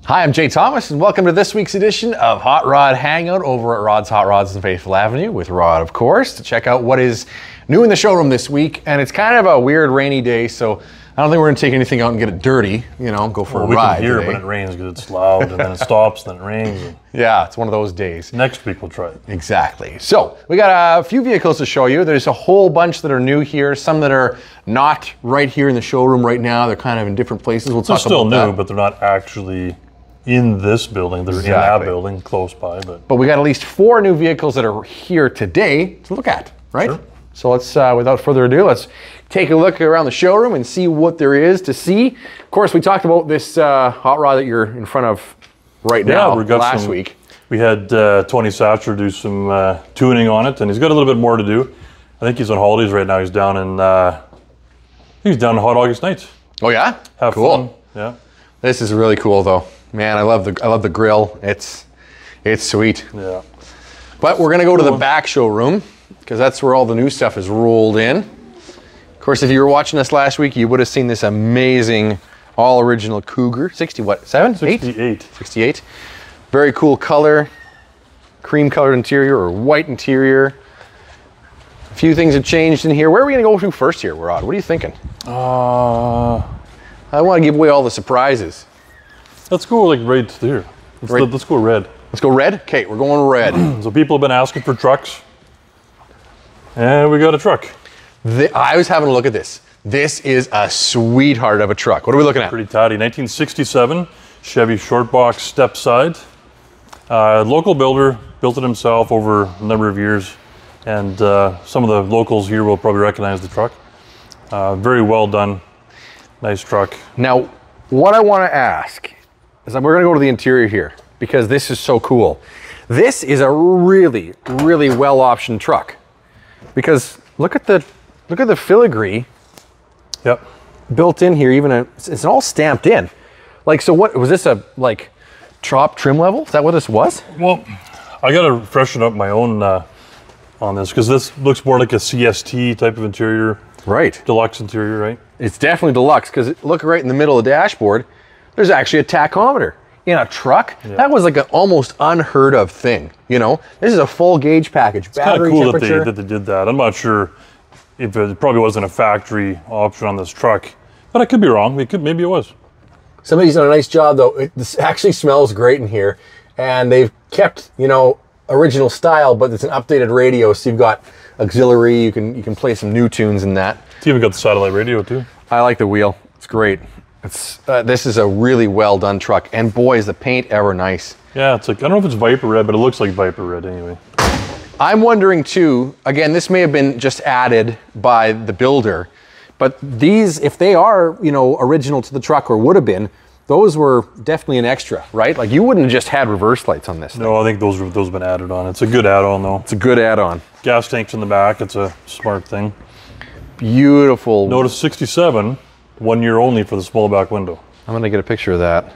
Hi, I'm Jay Thomas, and welcome to this week's edition of Hot Rod Hangout over at Rod's Hot Rods on Faithful Avenue with Rod, of course, to check out what is new in the showroom this week. And it's kind of a weird rainy day, so I don't think we're going to take anything out and get it dirty, you know, go for a ride. We can hear it when it rains because it's loud, and then it stops, then it rains. Yeah, it's one of those days. Next week we'll try it. Exactly. So we got a few vehicles to show you. There's a whole bunch that are new here, some that are not right here in the showroom right now. They're kind of in different places. We'll talk about that. They're still new, but they're not actually in this building. They're in that building close by. But we got at least 4 new vehicles that are here today to look at, right? Sure. So let's, without further ado, let's take a look around the showroom and see what there is to see. Of course, we talked about this hot rod that you're in front of right now last week. We had Tony Satcher do some tuning on it, and he's got a little bit more to do. I think he's on holidays right now. He's down in Hot August nights. Oh yeah? Have cool. fun. Yeah. This is really cool though. Man, I love the grill. It's sweet. Yeah. But we're gonna go to the back showroom because that's where all the new stuff is rolled in. Of course, if you were watching us last week, you would have seen this amazing all original Cougar. 68. Very cool color, cream colored interior or white interior. A few things have changed in here. Where are we gonna go to first here, Rod? What are you thinking? I want to give away all the surprises. Let's go like right here. Let's go red. Let's go red? Okay, we're going red. So people have been asking for trucks. And we got a truck. I was having a look at this. This is a sweetheart of a truck. What are we looking at? Pretty tidy. 1967 Chevy short box Stepside. Local builder, built it himself over a number of years. And some of the locals here will probably recognize the truck. Very well done. Nice truck. Now, what I want to ask is we're going to go to the interior here because this is so cool. This is a really, really well optioned truck because look at the filigree. Yep. Built in here. It's all stamped in. Like, so what was this, a like top trim level? Is that what this was? Well, I got to freshen up my own on this because this looks more like a CST type of interior. Right. Deluxe interior, right? It's definitely deluxe because look right in the middle of the dashboard. There's actually a tachometer in a truck. Yeah. That was like an almost unheard of thing. You know, this is a full gauge package. It's kind of cool that they did that. I'm not sure if it probably wasn't a factory option on this truck, but I could be wrong. Maybe it was. Somebody's done a nice job though. This actually smells great in here, and they've kept, you know, original style, but it's an updated radio, so you've got auxiliary. You can play some new tunes in that. It's even got the satellite radio too. I like the wheel. It's great. This is a really well done truck, and boy, is the paint ever nice. Yeah, it's like, I don't know if it's Viper Red, but it looks like Viper Red anyway. I'm wondering too, again, this may have been just added by the builder, but these, if they are, you know, original to the truck or would have been, those were definitely an extra, right? Like you wouldn't have just had reverse lights on this thing. No, I think those have been added on. It's a good add-on though. It's a good add-on. Gas tanks in the back, it's a smart thing. Beautiful. Notice 67, 1 year only for the small back window. I'm gonna get a picture of that.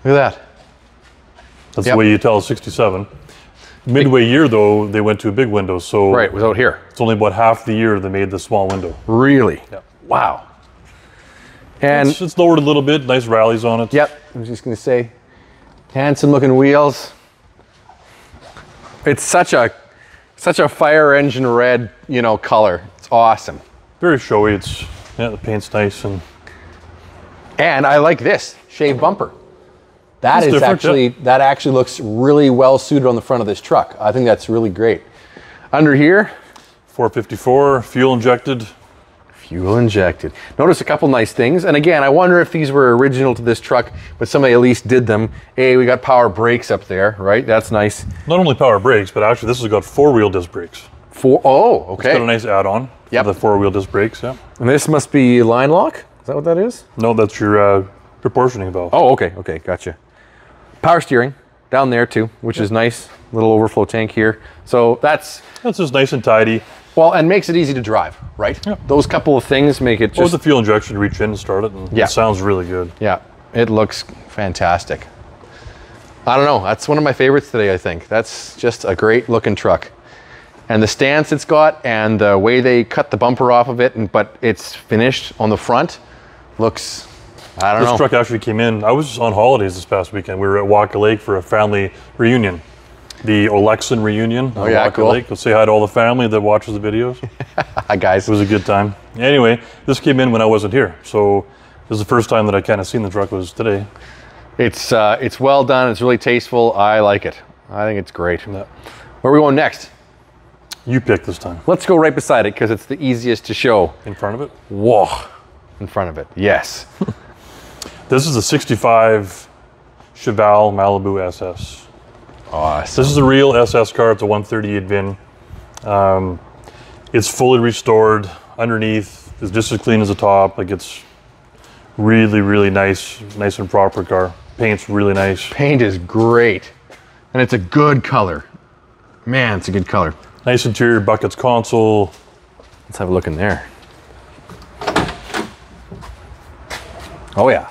Look at that. That's the way you tell 67. Midway year though, they went to a big window, so right, it was out here. It's only about half the year they made the small window. Really? Yep. Wow. And it's lowered a little bit, nice rallies on it. Yep, I was just gonna say, handsome looking wheels. It's such a fire engine red, you know, color. It's awesome. Very showy. The paint's nice and I like this shaved bumper. That actually looks really well suited on the front of this truck. I think that's really great. Under here, 454 fuel injected. Fuel injected. Notice a couple nice things. And again, I wonder if these were original to this truck, but somebody at least did them. Hey, we got power brakes up there, right? That's nice. Not only power brakes, but actually this has got 4-wheel disc brakes. Oh, okay. It's got a nice add-on. Yep. The 4-wheel disc brakes, yeah. And this must be line lock? Is that what that is? No, that's your proportioning valve. Oh, okay, gotcha. Power steering down there too, which is nice. Little overflow tank here. So that's just nice and tidy. Well, and makes it easy to drive, right? Yeah. Those couple of things make it just... With the fuel injection to reach in and start it, and it sounds really good. Yeah, it looks fantastic. I don't know, that's one of my favorites today, I think. That's just a great looking truck. And the stance it's got and the way they cut the bumper off of it, but it's finished on the front, looks I don't know. This truck actually came in. I was on holidays this past weekend. We were at Walker Lake for a family reunion. The Olexan reunion. Oh yeah, Walker cool. Lake. Go say hi to all the family that watches the videos. Hi guys. It was a good time. Anyway, this came in when I wasn't here. So this is the first time that I kind of seen the truck was today. It's well done. It's really tasteful. I like it. I think it's great. Yeah. Where are we going next? You pick this time. Let's go right beside it because it's the easiest to show. In front of it? Whoa. In front of it. Yes. This is a 65 Cheval Malibu Ss. Awesome. This is a real SS car. It's a 138 VIN. It's fully restored. Underneath is just as clean as the top. Like it's really, really nice and proper car. Paint's really nice. Paint is great. And it's a good color. Man, it's a good color. Nice interior, buckets, console. Let's have a look in there. Oh yeah.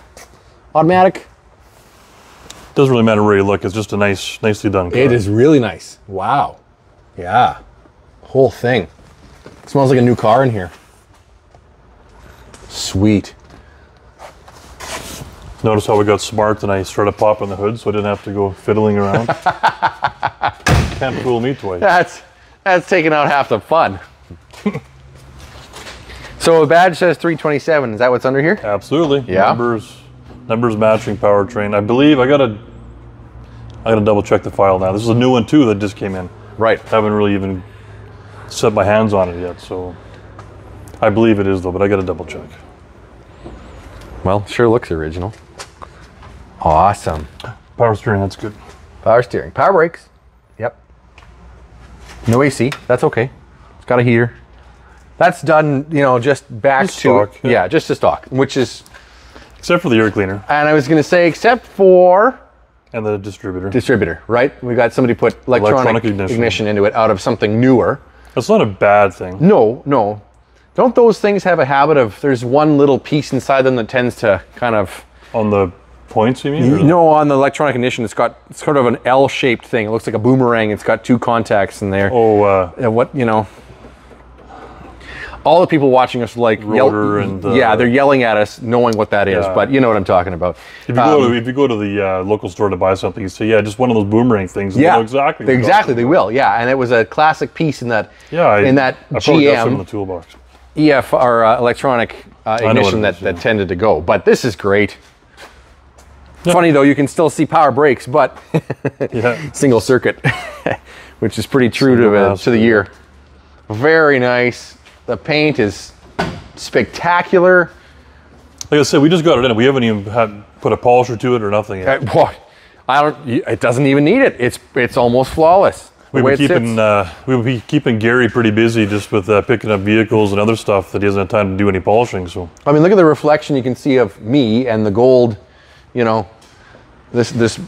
Automatic. Doesn't really matter where you look. It's just a nicely done car. It is really nice. Wow. Yeah. Whole thing. It smells like a new car in here. Sweet. Notice how we got smart and I started popping the hood so I didn't have to go fiddling around. Can't fool me twice. That's taking out half the fun. So a badge says 327. Is that what's under here? Absolutely. Yeah. Numbers matching powertrain. I believe I gotta double check the file now. This is a new one too that just came in. Right. Haven't really even set my hands on it yet, so I believe it is though, but I gotta double check. Well, sure looks original. Awesome. Power steering, that's good. Power steering. Power brakes. Yep. No AC. That's okay. It's got a heater. That's done, you know, just back Just to stock, yeah. yeah, just a stock, which is. Except for the air cleaner And I was going to say, except for and the distributor. distributor, right? We got somebody put electronic ignition into it out of something newer. That's not a bad thing. No, no. Don't those things have a habit of, there's one little piece inside them that tends to kind of. On the points, you mean? You know, on the electronic ignition, it's got sort of an L-shaped thing. It looks like a boomerang. It's got two contacts in there. Oh, What, you know. All the people watching us like rotor and yeah, they're yelling at us knowing what that is, Yeah. but you know what I'm talking about. if you go to the local store to buy something, you say, yeah, just one of those boomerang things. And Yeah, they know exactly. exactly. They will. Yeah, and it was a classic piece in that. Yeah, I probably got some in the GM toolbox. EF or electronic ignition it is, that tended to go. But this is great. Funny though, you can still see power brakes, but Yeah. single circuit, which is pretty true to the year. Very nice. The paint is spectacular. Like I said, we just got it in. We haven't even put a polisher to it or nothing yet. It doesn't even need it. It's almost flawless. We've been keeping Gary pretty busy just with picking up vehicles and other stuff that he hasn't had time to do any polishing. So I mean, look at the reflection you can see of me and the gold. You know, this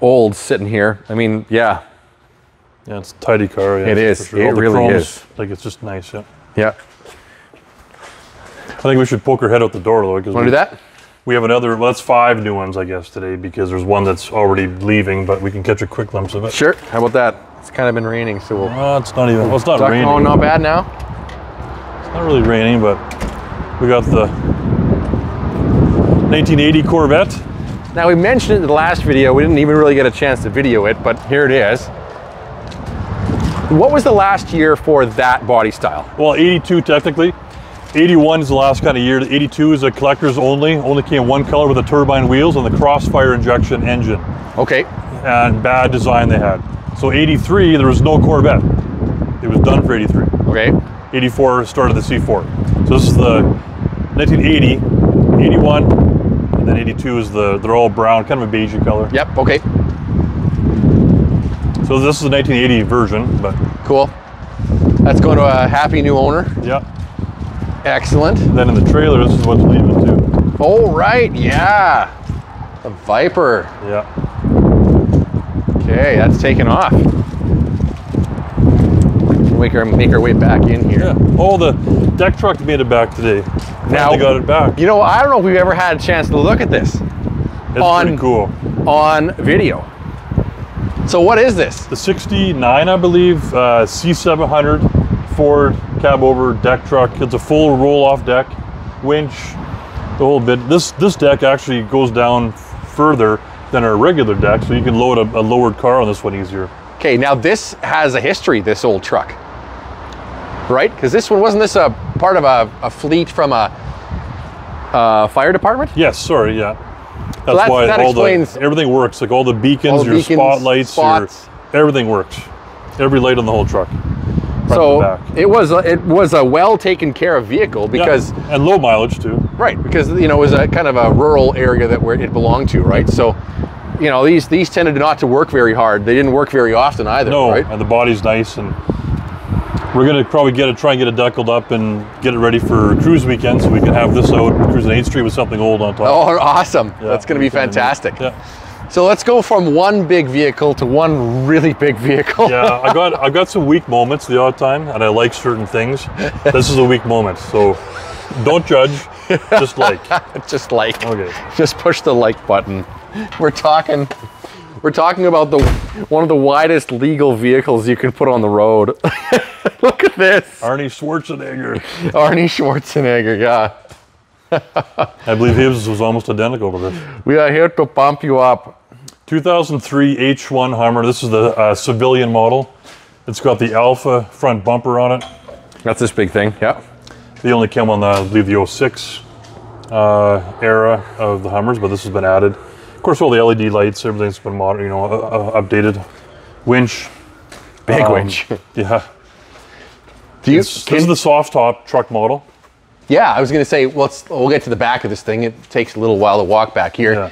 old sitting here. I mean, yeah. Yeah, it's a tidy car. Yeah, It is. for sure. It All the really chrome's, is. Like it's just nice. Yeah. Yeah. I think we should poke our head out the door though. Want to do that? We have another. Well, that's 5 new ones, I guess, today because there's one that's already leaving, but we can catch a quick glimpse of it. Sure. How about that? It's kind of been raining, so we'll. It's not even. Well, it's not raining. Oh, not bad now. It's not really raining, but we got the 1980 Corvette. Now, we mentioned it in the last video. We didn't even really get a chance to video it, but here it is. What was the last year for that body style? Well, 82 technically. 81 is the last kind of year. 82 is a collector's only. Only came one color with the turbine wheels and the crossfire injection engine. Okay. And bad design they had. So 83, there was no Corvette. It was done for 83. Okay. 84 started the C4. So this is the 1980, 81, and then 82 is they're all brown, kind of a beigey color. Yep. Okay. So this is the 1980 version, but Cool. That's going to a happy new owner. yeah. Excellent. Then in the trailer, this is what's leaving too. Oh, right. Yeah. The Viper. Yeah. Okay, that's taken off. We'll make our way back in here. Yeah. Oh, the deck truck made it back today. Now they got it back. You know, I don't know if we've ever had a chance to look at this It's pretty cool. on video. So what is this? The 69, I believe, C700 Ford cab over deck truck. It's a full roll-off deck, winch, the whole bit. This deck actually goes down further than our regular deck, so you can load a lowered car on this one easier. Okay, now this has a history, this old truck, right? Because this one, wasn't this a part of a fleet from a fire department? Yes, sorry, yeah. That's why that explains everything works. Like all the beacons, your spotlights, everything works. Every light on the whole truck. So it was a well taken care of vehicle because and low mileage too. Right, because you know it was a kind of a rural area where it belonged to, right? So you know these tended not to work very hard. They didn't work very often either. No, right? And the body's nice, and we're gonna probably try and get it deckled up and get it ready for cruise weekend, so we can have this out cruising 8th Street with something old on top. Oh, awesome! Yeah, that's gonna be fantastic. Yeah. So let's go from one big vehicle to one really big vehicle. Yeah, I got some weak moments the odd time, and I like certain things. This is a weak moment, so don't judge, just like. Just like. Okay. Just push the like button. We're talking about one of the widest legal vehicles you can put on the road. Look at this. Arnie Schwarzenegger. Arnie Schwarzenegger, yeah. I believe his was almost identical to this. We are here to pump you up. 2003 H1 Hummer. This is the civilian model. It's got the Alpha front bumper on it. That's this big thing, yeah. They only came on the, I believe, the 06 era of the Hummers, but this has been added. Of course, all the LED lights, everything's been modern, updated. Winch. Big winch. Yeah. This is the soft top truck model. Yeah, I was going to say, we'll get to the back of this thing. It takes a little while to walk back here. Yeah.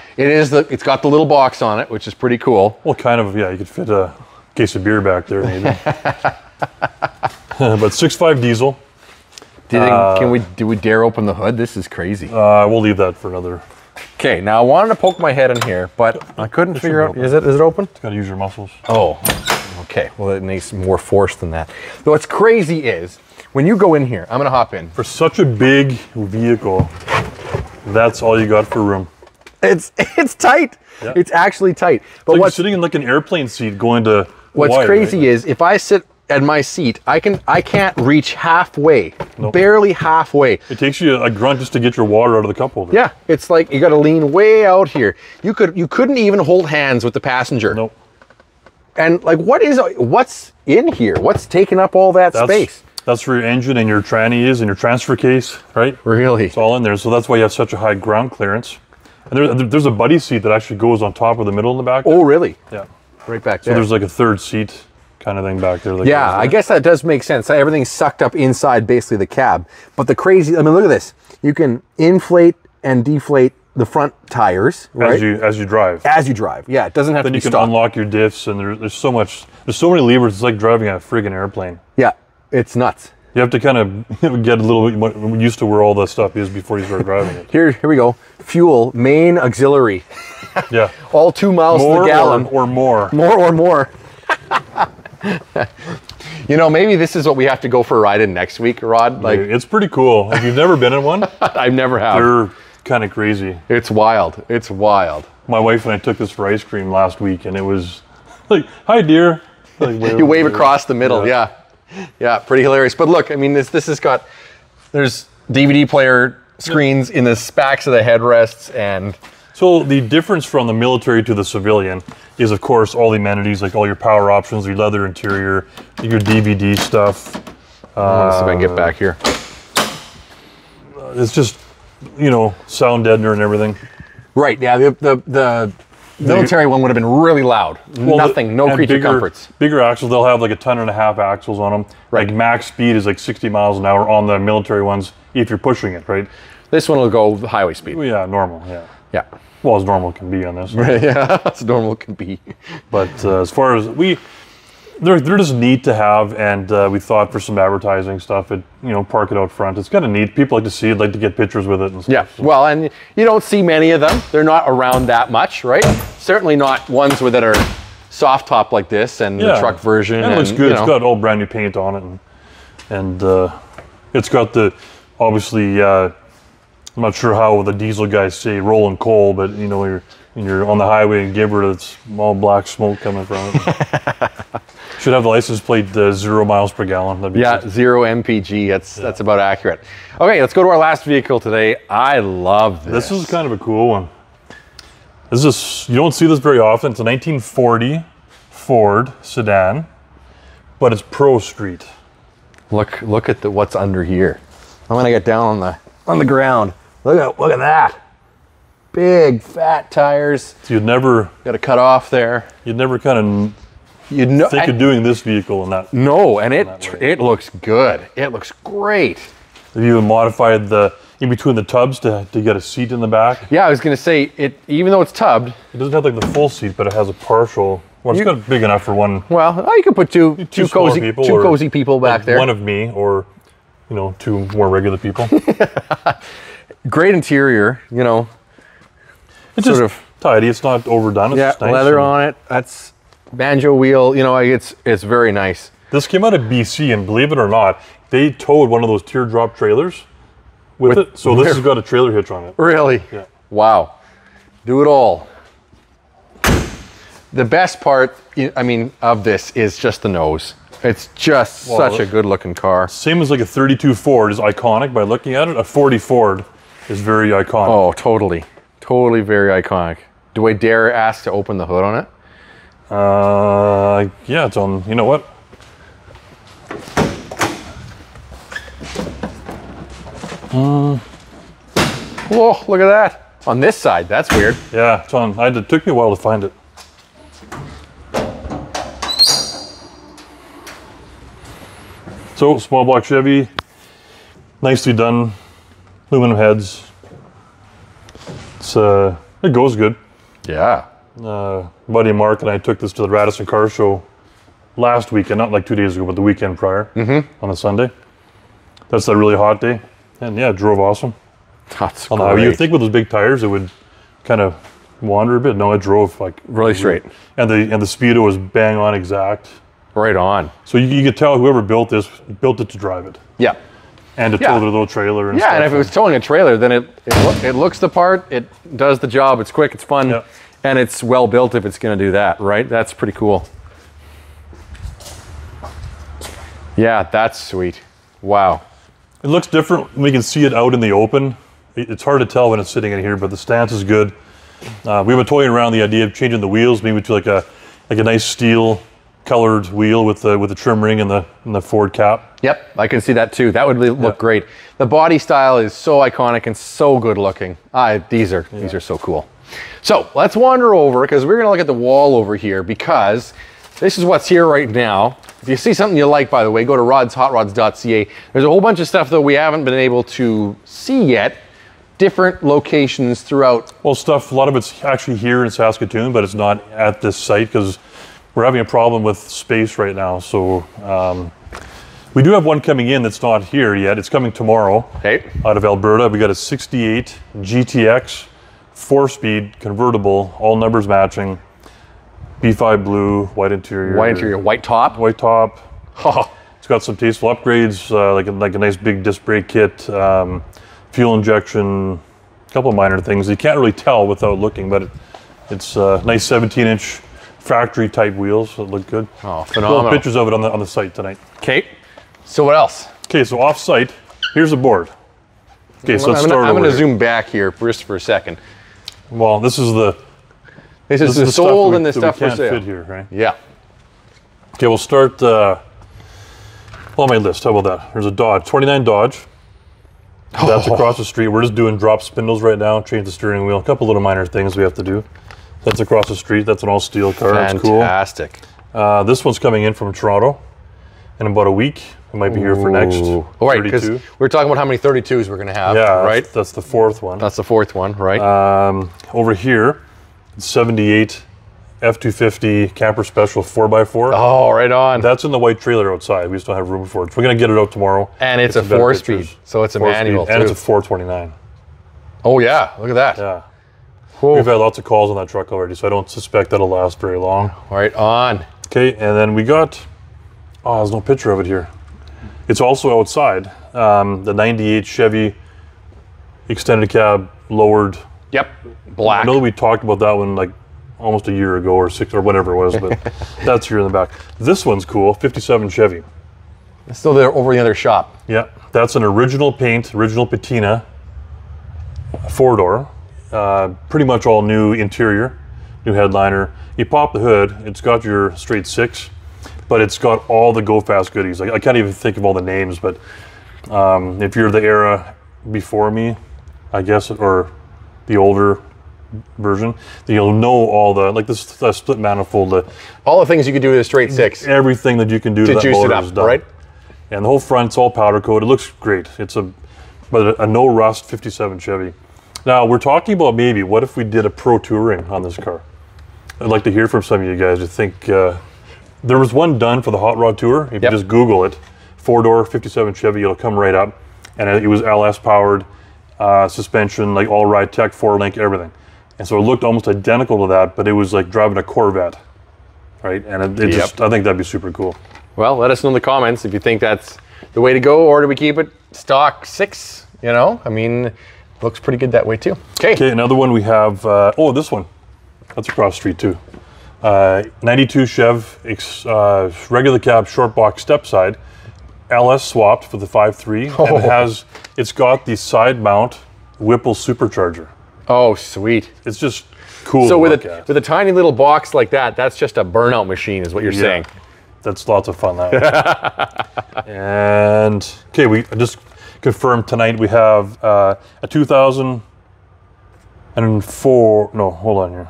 It's got the little box on it, which is pretty cool. Well, kind of, yeah. You could fit a case of beer back there, maybe. But 6.5 diesel. Do we dare open the hood? This is crazy. We'll leave that for another. Okay, now I wanted to poke my head in here, but I couldn't figure out. Is it open? It's got to use your muscles. Oh, okay. Well, it needs more force than that. Though what's crazy is, when you go in here, I'm gonna hop in. For such a big vehicle, that's all you got for room. It's tight. Yeah. It's actually tight. But what's sitting in like an airplane seat going to What's Hawaii, crazy right? is if I sit at my seat, I can't reach halfway. Nope. Barely halfway. It takes you a grunt just to get your water out of the cup holder. Yeah, it's like you got to lean way out here. You couldn't even hold hands with the passenger. Nope. And like what's in here? What's taking up all that space? That's where your engine and your tranny is and your transfer case, right? Really? It's all in there. So that's why you have such a high ground clearance. And there's a buddy seat that actually goes on top of the middle in the back. Oh, really? Yeah. Right back there. So there's like a third seat kind of thing back there. Like yeah, I guess that does make sense. Everything's sucked up inside basically the cab. But the crazy, look at this. You can inflate and deflate the front tires, right? As you drive. As you drive, yeah. It doesn't have to be stopped. Then you can unlock your diffs, and there's so many levers. It's like driving a friggin' airplane. Yeah, it's nuts. You have to kind of get a little bit used to where all the stuff is before you start driving it. Here we go. Fuel, main auxiliary. Yeah. All 2 miles to the gallon. Or more. More. Maybe this is what we have to go for a ride in next week, Rod. Like, it's pretty cool. If you've never been in one, I've never have. They're kind of crazy. It's wild. It's wild. My wife and I took this for ice cream last week, and it was like, "Hi, dear." Like, you wave across the middle. Yeah. Yeah, pretty hilarious. But look, I mean, this has got, there's DVD player screens in the backs of the headrests, and so the difference from the military to the civilian is, of course, all the amenities, like all your power options, your leather interior, your DVD stuff. Let's see if I can get back here. It's just, sound deadener and everything. Right. Yeah. The military one would have been really loud. No creature comforts. Bigger axles, they'll have like 1.5 ton axles on them. Right. Like max speed is like 60 miles an hour on the military ones if you're pushing it, right? This one will go highway speed. Well, yeah, normal, yeah. Yeah. Well, as normal can be on this. Yeah, as normal can be. But as far as they're just neat to have, and we thought for some advertising stuff, park it out front. It's kind of neat. People like to see it, like to get pictures with it and stuff. Yeah, well, and you don't see many of them. They're not around that much, right? Certainly not ones that are soft top like this and the truck version. And it looks good. It's got all brand new paint on it, and it's got the, obviously, I'm not sure how the diesel guys say rolling coal, but when you're on the highway in Gibbard, it's all black smoke coming from it. Should have the license plate 0 miles per gallon. That'd be Yeah, 0 MPG. That's about accurate. Okay, let's go to our last vehicle today. I love this. This is kind of a cool one. This is, you don't see this very often. It's a 1940 Ford Sedan, but it's Pro Street. Look at what's under here. I'm gonna get down on the ground. Look at that. Big fat tires. So you'd never got to cut off there. You'd never kind of think of doing this vehicle in that. No, and it looks good. It looks great. Have you even modified the in between the tubs to get a seat in the back? Yeah, I was gonna say it. Even though it's tubbed, it doesn't have like the full seat, but it has a partial. Well, it's kind of big enough for one. Well, you can put two cozy people back like there. One of me, or you know, 2 more regular people. Great interior, you know. It's sort of tidy. It's not overdone. It's just nice. Leather on it. That's banjo wheel. You know, it's very nice. This came out of BC, and believe it or not, they towed one of those teardrop trailers with it. So this has got a trailer hitch on it. Really? Yeah. Wow. Do it all. The best part, I mean, of this is just the nose. It's just such a good looking car. Same as like a 32 Ford is iconic by looking at it. A 40 Ford is very iconic. Oh, totally. Totally very iconic. Do I dare ask to open the hood on it? Yeah, it's on, you know what? Whoa, look at that. On this side, that's weird. Yeah, it's on. It took me a while to find it. So, small block Chevy, nicely done, aluminum heads. It goes good. Yeah. Buddy Mark and I took this to the Radisson Car Show last weekend, not like 2 days ago, but the weekend prior, on a Sunday. That's a really hot day, and yeah, it drove awesome. That's great. You'd think with those big tires it would kind of wander a bit. No, it drove like really straight, and the speedo was bang on exact. Right on. So you could tell whoever built this built it to drive it. Yeah. And to tow their little trailer and stuff. Yeah, and if it was towing a trailer, then it looks the part, it does the job, it's quick, it's fun, and it's well built if it's going to do that, right? That's pretty cool. Yeah, that's sweet. Wow. It looks different. We can see it out in the open. It's hard to tell when it's sitting in here, but the stance is good. We've been toying around the idea of changing the wheels, maybe to like a nice steel colored wheel with the trim ring and the Ford cap. Yep, I can see that too. That would look great. The body style is so iconic and so good looking. These are so cool. So let's wander over, because we're gonna look at the wall over here, because this is what's here right now. If you see something you like, by the way, go to rodshotrods.ca. There's a whole bunch of stuff that we haven't been able to see yet. Different locations throughout. Well, a lot of it's actually here in Saskatoon, but it's not at this site because we're having a problem with space right now. So we do have one coming in that's not here yet. It's coming tomorrow out of Alberta. We got a 68 GTX 4-speed convertible, all numbers matching. B5 blue, white interior. White interior, white top. White top. It's got some tasteful upgrades, like a nice big disc brake kit, fuel injection, a couple of minor things. You can't really tell without looking, but it's nice 17-inch factory type wheels that look good. Oh, phenomenal. We'll have pictures of it on the site tonight. Okay. So what else? Okay, so off site, here's the board. Okay, so let's start. I'm going to zoom back here just for a second. Well, this is the sold and the stuff for sale. Fit here, right? Yeah. Okay, we'll start on my list. How about that? There's a Dodge, 29 Dodge. That's across the street. We're just doing drop spindles right now, change the steering wheel, a couple little minor things we have to do. That's across the street. That's an all steel car. It's cool. Fantastic. This one's coming in from Toronto in about a week. It might be here for next. Oh, right, because we're talking about how many 32s we're going to have. Yeah, right. That's the fourth one. That's the fourth one, right? Over here, 78 F250 Camper Special 4x4. Oh, right on. That's in the white trailer outside. We just don't have room for it. So we're going to get it out tomorrow. And it's a 4-speed, so it's a manual too. And it's a 429. Oh yeah, look at that. Yeah. We've had lots of calls on that truck already, so I don't suspect that'll last very long. Right on. Okay, and then we got, there's no picture of it here. It's also outside, the 98 Chevy extended cab, lowered. Yep, black. I know we talked about that one like almost a year ago or 6 or whatever it was, but that's here in the back. This one's cool, 57 Chevy. It's still there over in the other shop. Yeah, that's an original paint, original patina, 4-door, pretty much all new interior, new headliner. You pop the hood, it's got your straight 6, but it's got all the Go Fast goodies. I can't even think of all the names, but if you're the era before me, I guess, or the older version, you'll know all the, like this split manifold, all the things you could do with a straight 6. Everything that you can do to that juice motor it up, is done. right? And the whole front's all powder coat. It looks great. It's a no rust 57 Chevy. Now we're talking about maybe what if we did a pro touring on this car? I'd like to hear from some of you guys. I think there was one done for the Hot Rod Tour. If you just Google it, 4-door 57 Chevy, it'll come right up. And it was LS powered, suspension, like all ride tech, 4-link, everything. And so it looked almost identical to that, but it was like driving a Corvette, right? And it just, I think that'd be super cool. Well, let us know in the comments if you think that's the way to go, or do we keep it stock 6? You know, I mean, looks pretty good that way too. Okay, another one we have, oh, this one. That's across the street too. 92 Chev, regular cab, short box, stepside, LS swapped for the 5.3, and it's got the side mount Whipple supercharger. Oh, sweet. It's just cool. So with a tiny little box like that, that's just a burnout machine is what you're saying. That's lots of fun, that. And okay, we just confirmed tonight we have a 2004, no, hold on here.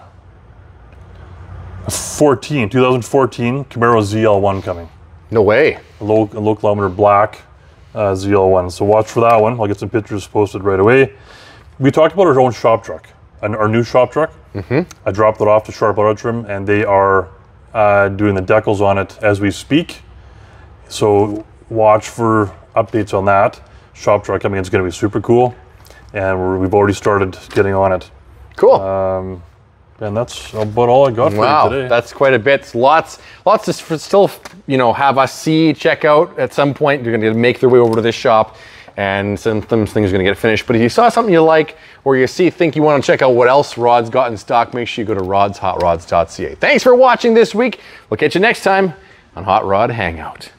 2014 Camaro ZL1 coming. No way. A low kilometer black ZL1. So watch for that one. I'll get some pictures posted right away. We talked about our own shop truck, our new shop truck. I dropped it off to Sharp Auto Trim, and they are doing the decals on it as we speak. So watch for updates on that. Shop truck, I mean, it's going to be super cool, and we've already started getting on it. Cool. And that's about all I got for you today. That's quite a bit. Lots to still, have us see, check out at some point. They're going to make their way over to this shop, and some things are going to get finished. But if you saw something you like, or you think you want to check out what else Rod's got in stock, make sure you go to rodshotrods.ca. Thanks for watching this week. We'll catch you next time on Hot Rod Hangout.